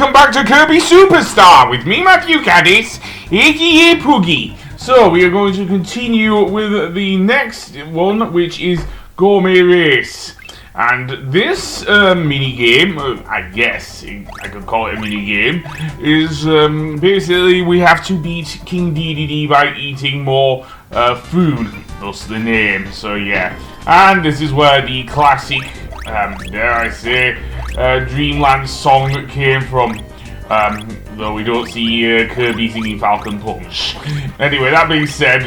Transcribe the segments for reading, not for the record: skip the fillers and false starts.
welcome back to Kirby Superstar with me, Matthew Caddis, aka Poogie. So, we are going to continue with the next one, which is Gourmet Race. And this mini-game, I guess I could call it a mini-game, is basically we have to beat King Dedede by eating more food, thus the name, so yeah. And this is where the classic, dare I say, Dreamland song came from, though we don't see Kirby singing Falcon Punch. Anyway, that being said,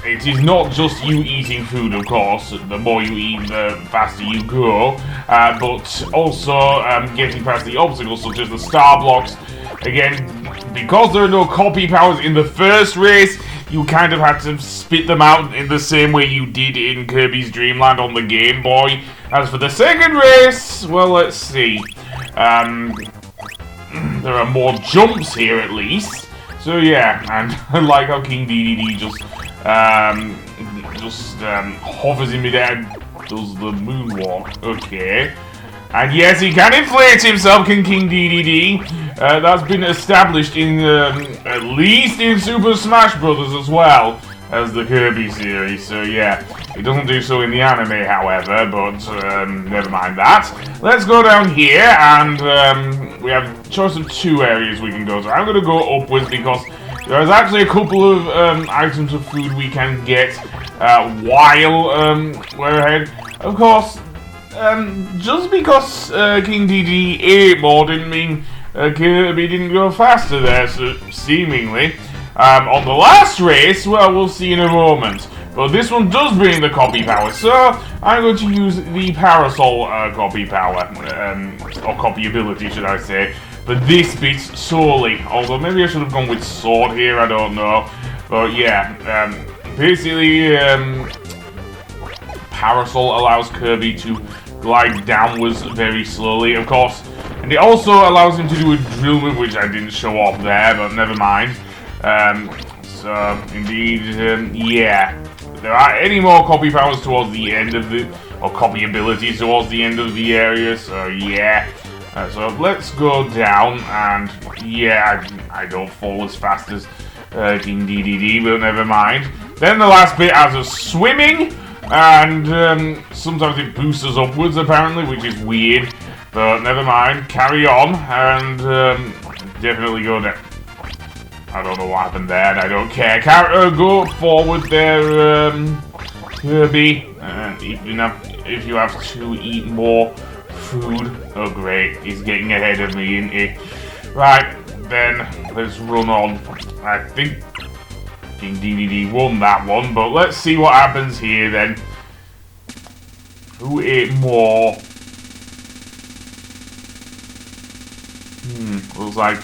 it is not just you eating food, of course. The more you eat, the faster you go. But also getting past the obstacles, such as the star blocks. Again, because there are no copy powers in the first race, you kind of had to spit them out in the same way you did in Kirby's Dream Land on the Game Boy. As for the second race, well, let's see. There are more jumps here, at least. So yeah, and I like how King Dedede just hovers in midair, does the moonwalk. Okay. And yes, he can inflate himself, King Dedede. That's been established in, at least in Super Smash Bros. As well as the Kirby series. So yeah, he doesn't do so in the anime, however, but never mind that. Let's go down here, and we have a choice of two areas we can go to. I'm going to go upwards because there's actually a couple of items of food we can get while we're ahead. Of course, just because King Dedede ate more didn't mean Kirby didn't go faster there, so seemingly. On the last race, well, we'll see in a moment. But this one does bring the copy power, so I'm going to use the Parasol copy power, or copy ability, should I say, for this bit solely. Although maybe I should have gone with sword here, I don't know. But yeah, basically, Parasol allows Kirby to glide downwards very slowly, of course. And it also allows him to do a drill move, which I didn't show off there, but never mind. So, indeed, yeah. If there are any more copy powers towards the end of the, or copy abilities towards the end of the area, so yeah. So let's go down, and yeah, I don't fall as fast as King Dedede, but never mind. Then the last bit has us swimming, and sometimes it boosts us upwards apparently, which is weird, but never mind. Carry on, and definitely go down. I don't know what happened there, and I don't care. Go forward there, Kirby. If you have to eat more food. Oh great, he's getting ahead of me, isn't he? Right, then let's run on. I think King Dedede won that one, but let's see what happens here then. Who ate more? Looks like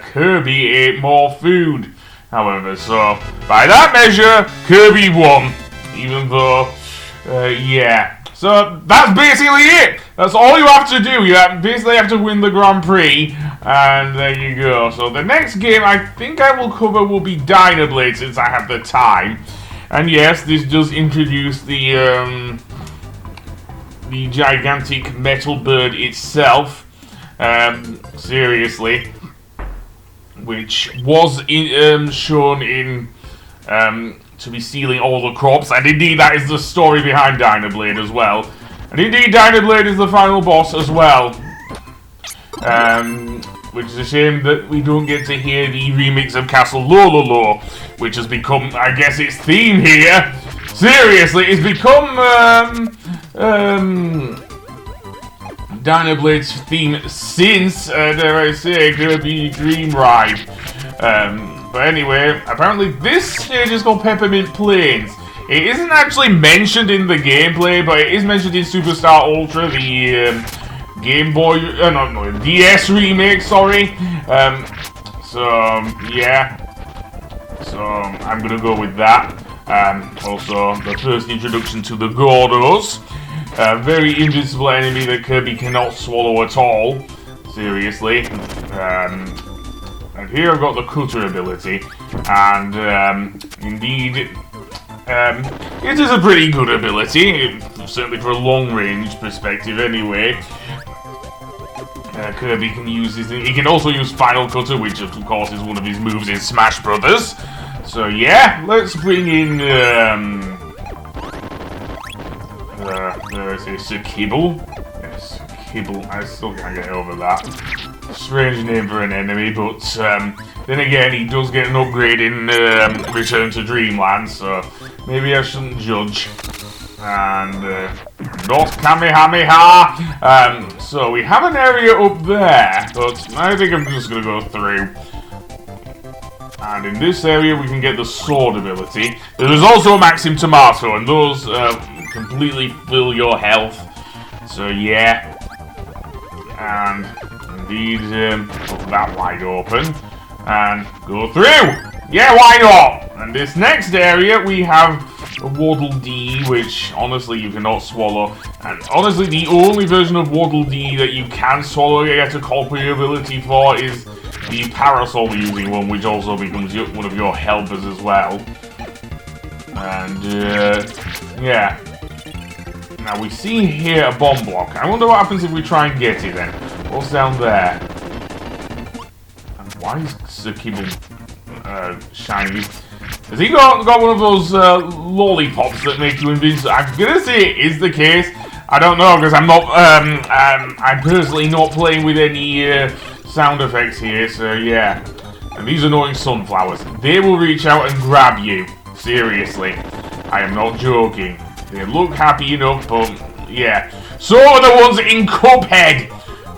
Kirby ate more food, however, so by that measure, Kirby won, even though, yeah. So that's basically it. That's all you have to do. You basically have to win the Grand Prix, and there you go. So the next game I think I will cover will be Dynablade, since I have the time. And yes, this does introduce the gigantic metal bird itself. Seriously, which was shown in to be stealing all the crops, and indeed that is the story behind Dynablade as well. And indeed Dynablade is the final boss as well. Which is a shame that we don't get to hear the remix of Castle Lololo, which has become, I guess, its theme here. Seriously, it's become Dynablade's theme since, dare I say, Kirby Dream Ride. But anyway, apparently this stage is called Peppermint Plains. It isn't actually mentioned in the gameplay, but it is mentioned in Superstar Ultra, the Game Boy, no, DS remake, sorry. So, yeah. So, I'm gonna go with that. Also, the first introduction to the Gordos. A very invincible enemy that Kirby cannot swallow at all. Seriously. And here I've got the Cutter ability, and indeed, it is a pretty good ability. certainly for a long-range perspective anyway. Kirby can use his thing. He can also use Final Cutter, which of course is one of his moves in Smash Brothers. So yeah, let's bring in Sir Kibble. Yes, Kibble. I still can't get over that. Strange name for an enemy, but then again, he does get an upgrade in Return to Dreamland, so maybe I shouldn't judge. And not Kamehameha. So we have an area up there, but I think I'm just gonna go through. And in this area, we can get the sword ability. There is also a Maxim Tomato, and those completely fill your health. So yeah, and indeed, put that wide open and go through. Yeah, why not? And this next area, we have a Waddle Dee, which honestly you cannot swallow. And honestly, the only version of Waddle Dee that you can swallow and get a copy ability for is the Parasol using one, which also becomes one of your helpers as well. And yeah. Now we see here a bomb block. I wonder what happens if we try and get it then. What's down there? And why is Sir Kibble shiny? Has he got one of those lollipops that make you invincible? I'm gonna say it is the case. I don't know because I'm not. I'm personally not playing with any sound effects here. So yeah. And these annoying sunflowers, they will reach out and grab you. Seriously, I am not joking. They look happy enough, but yeah. So are the ones in Cuphead.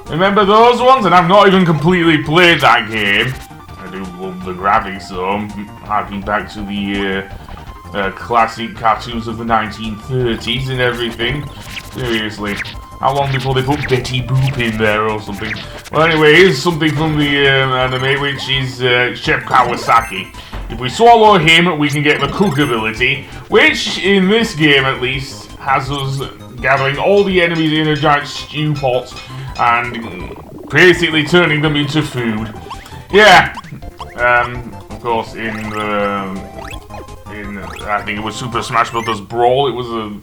Remember those ones? And I've not even completely played that game. I do love the graphics though. Harking back to the classic cartoons of the 1930s and everything. Seriously. How long before they put Betty Boop in there or something? Well anyway, here's something from the anime, which is Chef Kawasaki. If we swallow him, we can get the cook ability, which, in this game at least, has us gathering all the enemies in a giant stew pot and basically turning them into food. Yeah, of course, in I think it was Super Smash Bros. Brawl, it was a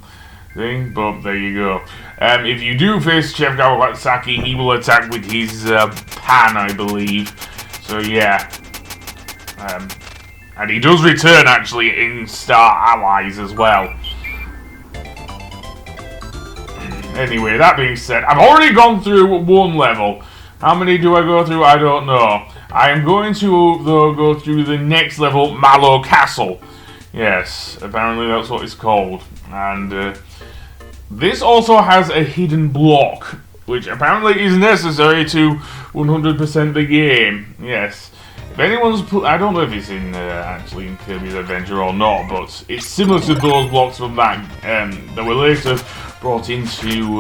thing, but there you go. If you do face Chef Kawasaki, he will attack with his pan, I believe. So yeah. And he does return, actually, in Star Allies as well. Anyway, that being said, I've already gone through one level. How many do I go through? I don't know. I am going to, though, go through the next level, Mallow Castle. Yes, apparently that's what it's called. And this also has a hidden block, which apparently is necessary to 100% the game. Yes. If anyone's I don't know if it's in actually in Kirby's Adventure or not, but it's similar to those blocks from that that were later brought into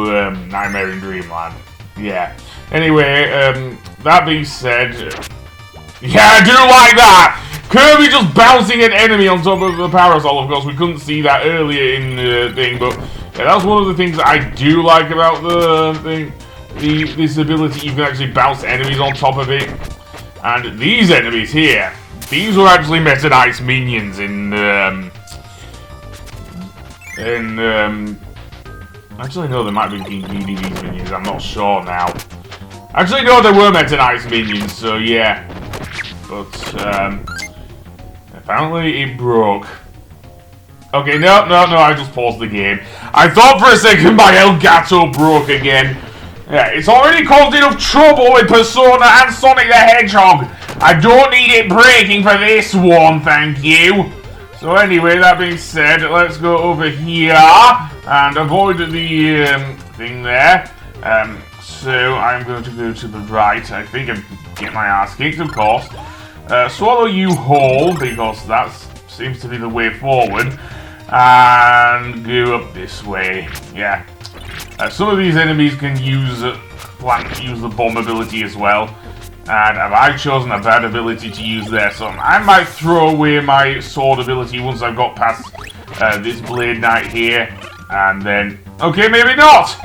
Nightmare in Dreamland. Yeah. Anyway, that being said, yeah, I do like that. Kirby just bouncing an enemy on top of the parasol. Of course, we couldn't see that earlier in the thing, but yeah, that's one of the things that I do like about the thing. This ability, you can actually bounce enemies on top of it. And these enemies here, these were actually Meta Knight's minions in actually no, they might be King Dedede's minions, I'm not sure now. Actually no, they were Meta Knight's minions, so yeah. But apparently it broke. Okay, no, I just paused the game. I thought for a second my Elgato broke again. Yeah, it's already caused enough trouble with Persona and Sonic the Hedgehog. I don't need it breaking for this one, thank you. So anyway, that being said, let's go over here and avoid the thing there. So I'm going to go to the right. I think I get my ass kicked, of course. Swallow you whole, because that seems to be the way forward. And go up this way. Yeah. Some of these enemies can use the bomb ability as well, and I've chosen a bad ability to use there, so I might throw away my sword ability once I've got past this Blade Knight here, and then, okay, maybe not!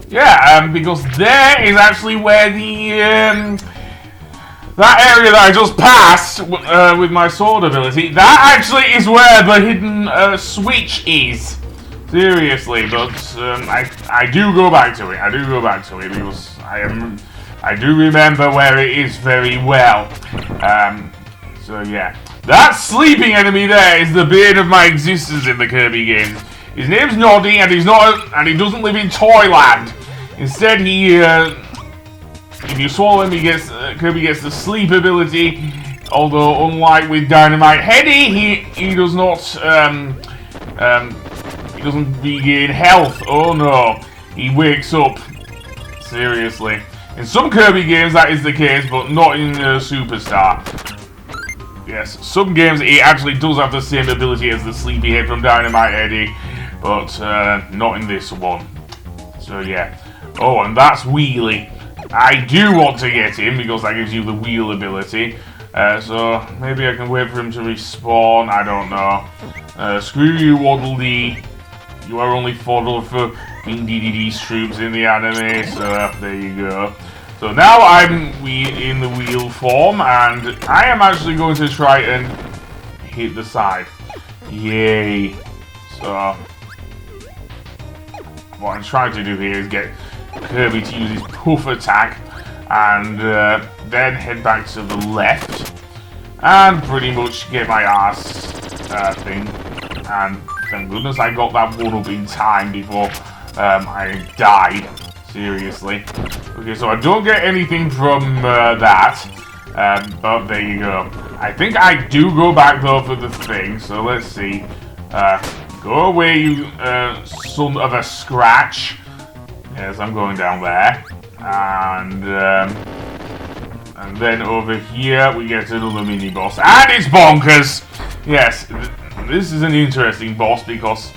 Yeah, because there is actually where the, that area that I just passed with my sword ability, that actually is where the hidden switch is. Seriously, but I do go back to it. I do go back to it because I do remember where it is very well. So yeah, that sleeping enemy there is the bane of my existence in the Kirby games. His name's Noddy, and he doesn't live in Toyland. Instead, if you swallow him, Kirby gets the sleep ability. Although, unlike with Dynamite Heady, he does not. He doesn't regain health. Oh no, he wakes up. Seriously, in some Kirby games that is the case, but not in Superstar. Yes, some games it actually does have the same ability as the Sleepyhead from Dynamite Eddie, but not in this one. So yeah. Oh, and that's Wheelie. I do want to get him because that gives you the wheel ability. So maybe I can wait for him to respawn. I don't know. Screw you, Waddle Dee. You are only fodder for King Dedede's troops in the anime. So there you go. So now I'm in the wheel form, and I am actually going to try and hit the side. Yay! So what I'm trying to do here is get Kirby to use his puff attack, and then head back to the left, and pretty much get my ass thing. And thank goodness I got that one up in time before I died. Seriously. Okay, so I don't get anything from that, but there you go. I think I do go back though for the thing, so let's see. Go away, you son of a scratch. Yes, I'm going down there. And then over here we get another mini boss. And it's Bonkers! Yes, this is an interesting boss because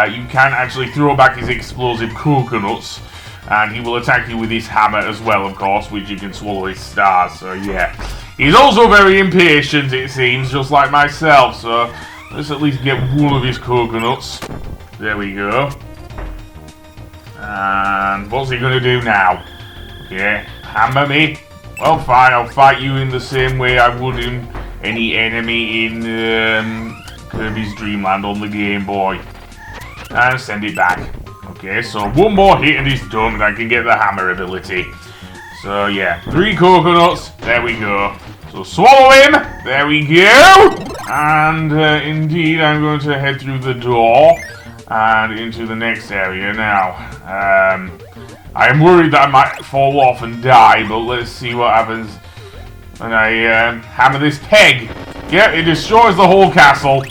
you can actually throw back his explosive coconuts, and he will attack you with his hammer as well, of course, which you can swallow his stars, so yeah. He's also very impatient, it seems, just like myself, so let's at least get one of his coconuts. There we go. And what's he going to do now? Okay, hammer me. Well, fine, I'll fight you in the same way I would in any enemy in Kirby's Dream Land on the Game Boy. And send it back. Okay, so one more hit and he's done, and I can get the hammer ability. So yeah, 3 coconuts, there we go. So swallow him, there we go. And indeed, I'm going to head through the door and into the next area now. I am worried that I might fall off and die, but let's see what happens when I hammer this peg. Yeah, it destroys the whole castle.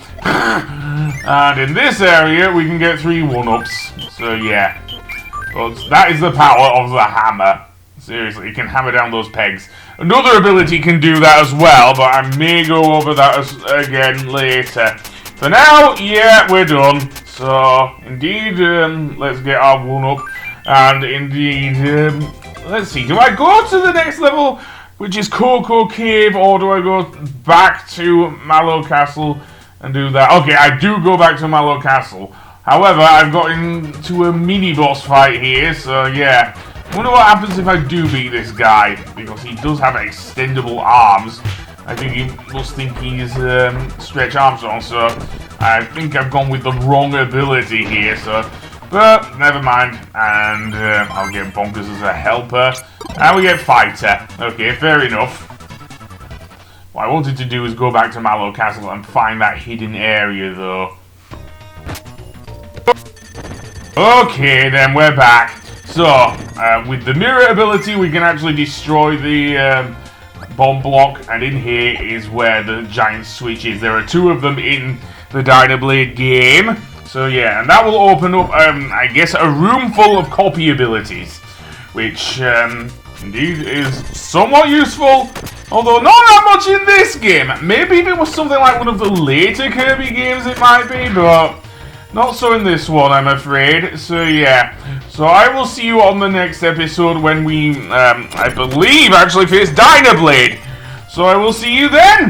And in this area, we can get 3 one-ups. So yeah, but that is the power of the hammer. Seriously, you can hammer down those pegs. Another ability can do that as well, but I may go over that again later. For now, yeah, we're done. So, indeed, let's get our one-up. And indeed, let's see, do I go to the next level, which is Cocoa Cave, or do I go back to Mallow Castle and do that? Okay, I do go back to Mallow Castle. However, I've got into a mini-boss fight here, so yeah. I wonder what happens if I do beat this guy, because he does have extendable arms. I think he must think he's Stretch Armstrong, so I think I've gone with the wrong ability here, so... But, never mind, and I'll get Bonkers as a helper, and we get Fighter. Okay, fair enough. What I wanted to do is go back to Mallow Castle and find that hidden area, though. Okay, then we're back. So, with the mirror ability, we can actually destroy the bomb block, and in here is where the giant switch is. There are 2 of them in the Dynablade game. So yeah, and that will open up, I guess, a room full of copy abilities, which indeed is somewhat useful, although not that much in this game. Maybe if it was something like one of the later Kirby games it might be, but not so in this one, I'm afraid. So yeah, so I will see you on the next episode when we, I believe, actually face Dynablade. So I will see you then!